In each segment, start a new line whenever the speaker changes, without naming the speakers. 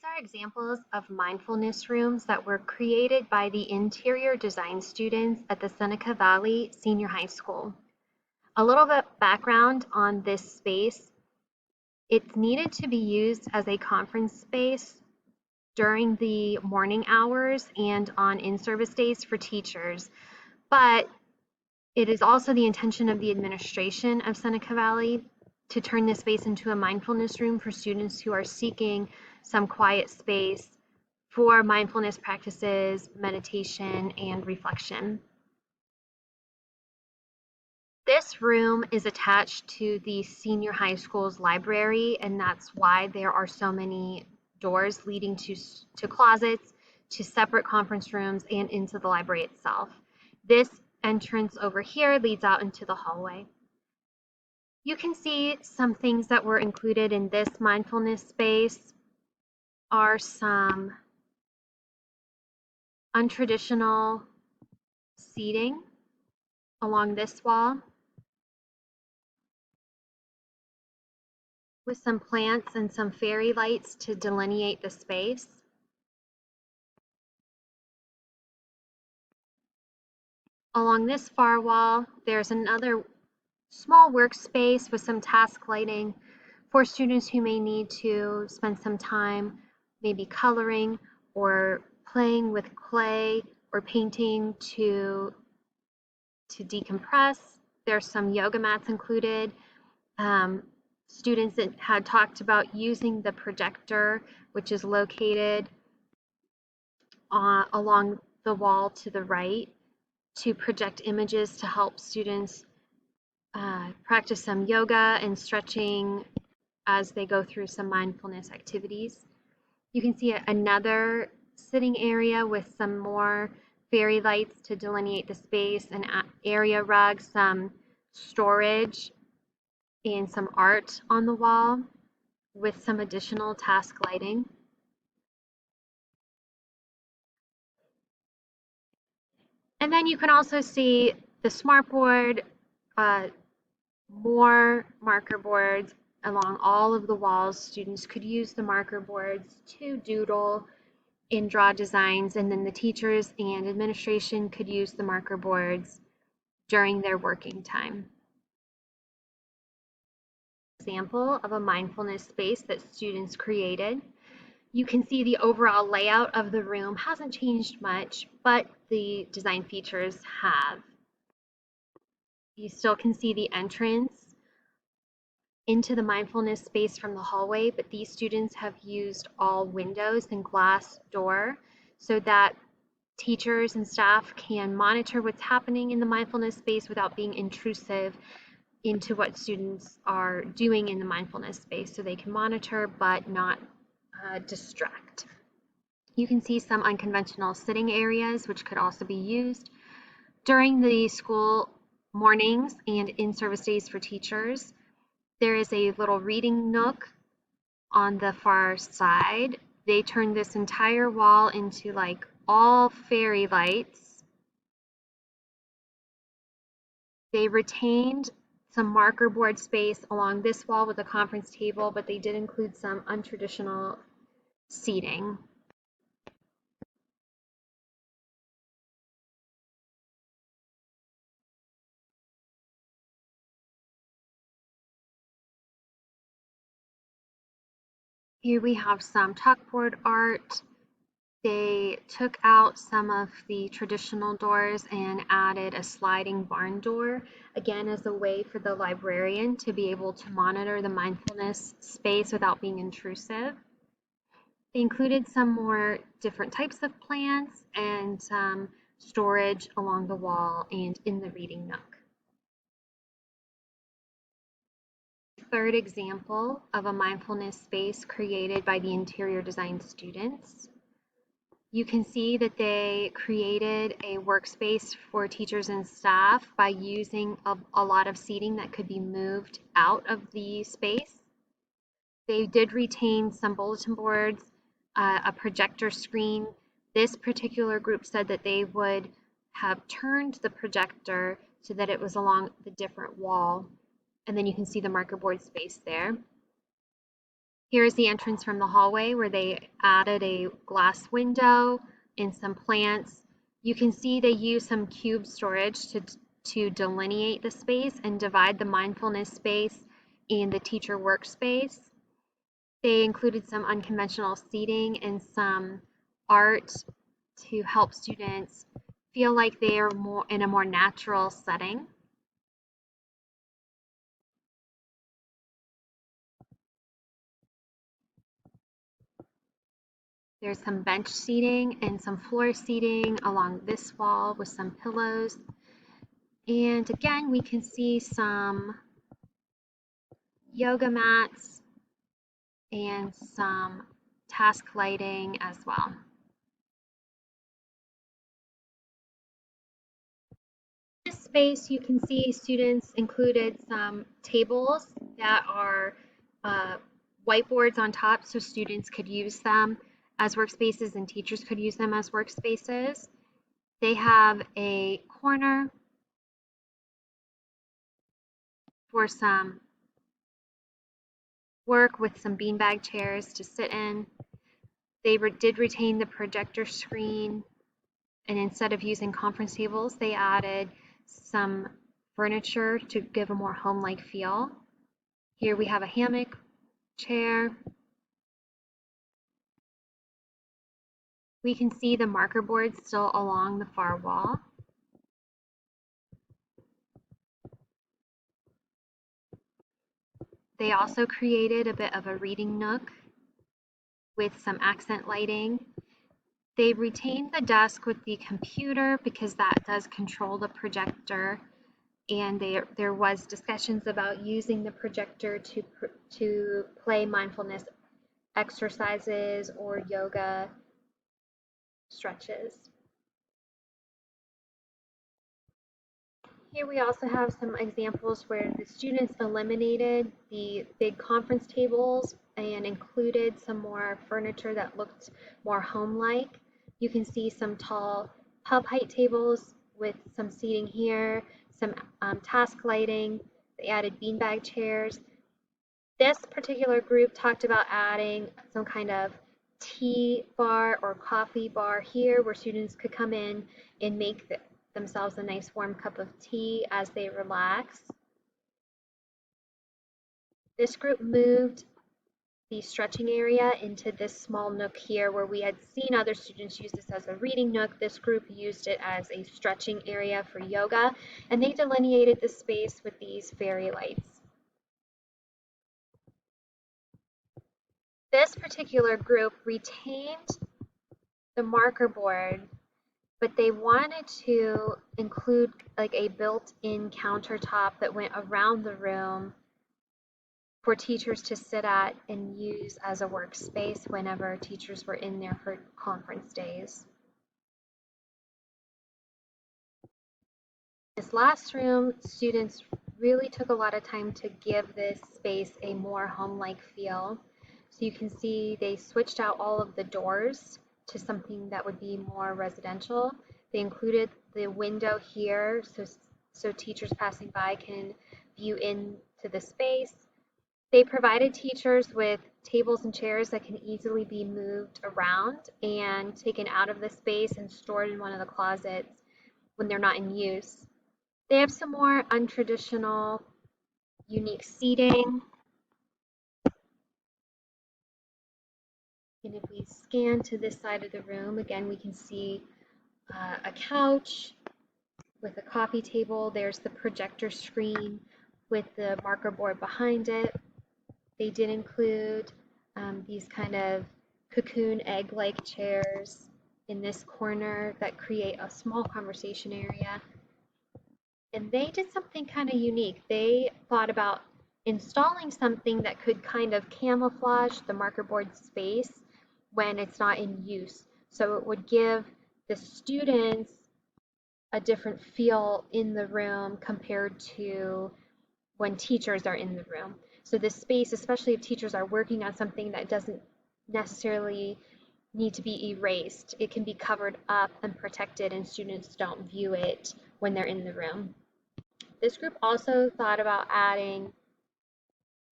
are examples of mindfulness rooms that were created by the interior design students at the Seneca Valley Senior High School. A little bit background on this space. It's needed to be used as a conference space during the morning hours and on in-service days for teachers, but it is also the intention of the administration of Seneca Valley to turn this space into a mindfulness room for students who are seeking some quiet space for mindfulness practices, meditation, and reflection. This room is attached to the senior high school's library, and that's why there are so many doors leading to closets, to separate conference rooms, and into the library itself. This entrance over here leads out into the hallway. You can see some things that were included in this mindfulness space are some untraditional seating along this wall with some plants and some fairy lights to delineate the space. Along this far wall, there's another small workspace with some task lighting for students who may need to spend some time maybe coloring or playing with clay or painting to decompress. There's some yoga mats included. Students that had talked about using the projector, which is located along the wall to the right, to project images to help students practice some yoga and stretching as they go through some mindfulness activities. You can see another sitting area with some more fairy lights to delineate the space, an area rug, some storage, and some art on the wall with some additional task lighting. And then you can also see the smartboard, more marker boards along all of the walls. Students could use the marker boards to doodle and draw designs, and then the teachers and administration could use the marker boards during their working time. Example of a mindfulness space that students created. You can see the overall layout of the room hasn't changed much, but the design features have. You still can see the entrance into the mindfulness space from the hallway, but these students have used all windows and glass door so that teachers and staff can monitor what's happening in the mindfulness space without being intrusive into what students are doing in the mindfulness space, so they can monitor but not distract. You can see some unconventional sitting areas which could also be used during the school mornings and in-service days for teachers. There is a little reading nook on the far side. They turned this entire wall into like all fairy lights. They retained some marker board space along this wall with a conference table, but they did include some untraditional seating. Here we have some chalkboard art. They took out some of the traditional doors and added a sliding barn door, again as a way for the librarian to be able to monitor the mindfulness space without being intrusive. They included some more different types of plants and some storage along the wall and in the reading nook. Third example of a mindfulness space created by the interior design students. You can see that they created a workspace for teachers and staff by using a lot of seating that could be moved out of the space. They did retain some bulletin boards, a projector screen. This particular group said that they would have turned the projector so that it was along the different wall. And then you can see the marker board space there. Here's the entrance from the hallway where they added a glass window and some plants. You can see they use some cube storage to delineate the space and divide the mindfulness space and the teacher workspace. They included some unconventional seating and some art to help students feel like they are more in a more natural setting. There's some bench seating and some floor seating along this wall with some pillows. And again, we can see some yoga mats and some task lighting as well. In this space, you can see students included some tables that are uh, whiteboards on top so students could use them as workspaces and teachers could use them as workspaces. They have a corner for some work with some beanbag chairs to sit in. They did retain the projector screen, and instead of using conference tables, they added some furniture to give a more home-like feel. Here we have a hammock chair. We can see the marker board still along the far wall. They also created a bit of a reading nook with some accent lighting. They retained the desk with the computer because that does control the projector, and there was discussions about using the projector to play mindfulness exercises or yoga stretches. Here we also have some examples where the students eliminated the big conference tables and included some more furniture that looked more home-like. You can see some tall pub height tables with some seating here, some task lighting. They added beanbag chairs. This particular group talked about adding some kind of tea bar or coffee bar here where students could come in and make themselves a nice warm cup of tea as they relax. This group moved the stretching area into this small nook here where we had seen other students use this as a reading nook. This group used it as a stretching area for yoga, and they delineated the space with these fairy lights. This particular group retained the marker board, but they wanted to include like a built-in countertop that went around the room for teachers to sit at and use as a workspace whenever teachers were in there for conference days. This last room, students really took a lot of time to give this space a more home-like feel. So you can see they switched out all of the doors to something that would be more residential. They included the window here so teachers passing by can view into the space. They provided teachers with tables and chairs that can easily be moved around and taken out of the space and stored in one of the closets when they're not in use. They have some more untraditional, unique seating. And if we scan to this side of the room, again, we can see a couch with a coffee table. There's the projector screen with the marker board behind it. They did include these kind of cocoon egg-like chairs in this corner that create a small conversation area. And they did something kind of unique. They thought about installing something that could kind of camouflage the marker board space when it's not in use. So it would give the students a different feel in the room compared to when teachers are in the room. So this space, especially if teachers are working on something that doesn't necessarily need to be erased, it can be covered up and protected and students don't view it when they're in the room. This group also thought about adding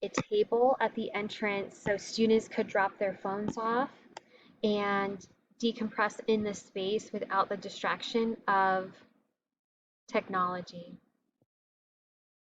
a table at the entrance so students could drop their phones off and decompress in the space without the distraction of technology.